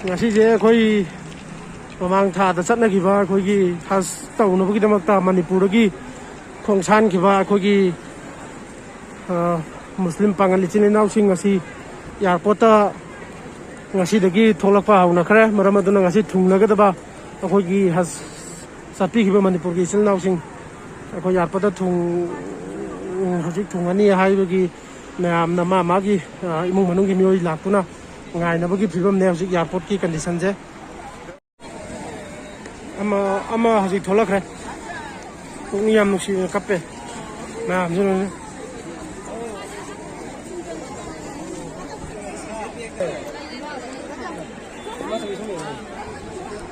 ngasize khoi mamang tha da chatna ki ba khoi gi has tau no gi damak ta manipur gi khongsan ki ba khoi gi muslim pangali chini naw sing asi airport ta ngasi dagi tholakpa hauna khare maram aduna ngasi thungna ga da ba khoi gi has sapi ki ba manipur gi chil naw sing khoi airport ta thung hojik thungani hai ba gi ma'am नमा मागी इमुंग मनुंग की मियोई लाकुना ngai na bagi phibam ne hojik airport ki condition je ama hojik tholak re ung yam nusi kape ma'am jun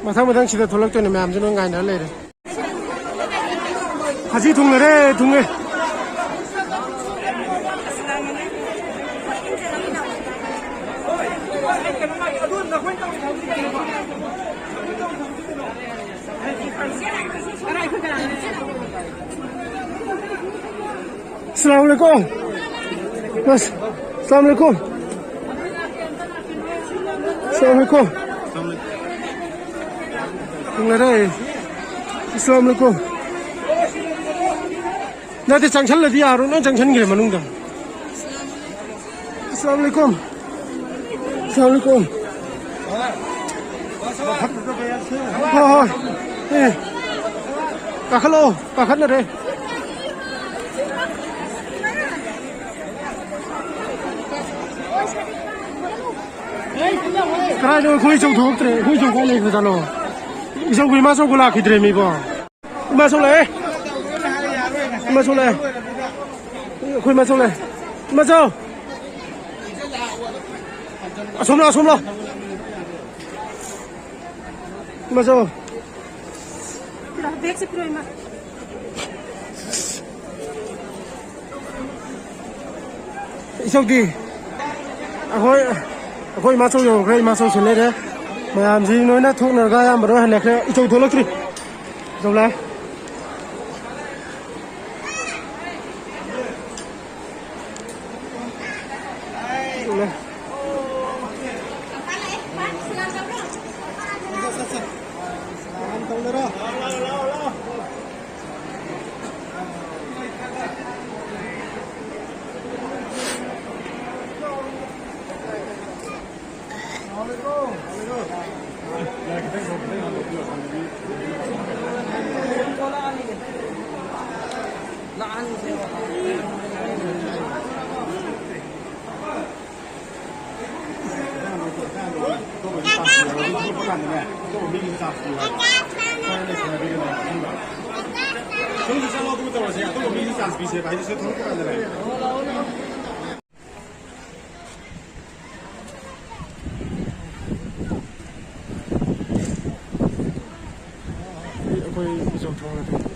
mathang mathang sida tholak to ne ma'am jun ngai na le re haji thung re thung re Assalamualaikum. Mas, Assalamualaikum. Assalamualaikum. Assalamualaikum. Nanti jangsan lagi aru, nanti jangsan gimana manungga. Assalamualaikum. Assalamualaikum. Oh, kakalo, kakat na re. Kaya nung kung isang tuhok tre, kung isang kung lekho talo, isang kung imasok ko laki tre mi ba? Imasok le, imasok le, kung imasok le, imasok. Asomla, asomla. Imasok. Bek se piro ima. Isok di, Aku masuk yang kaya masuk sini deh, macam sini nona thuk nerga yang baru hendak kaya itu tolak tri, jomlah. Aku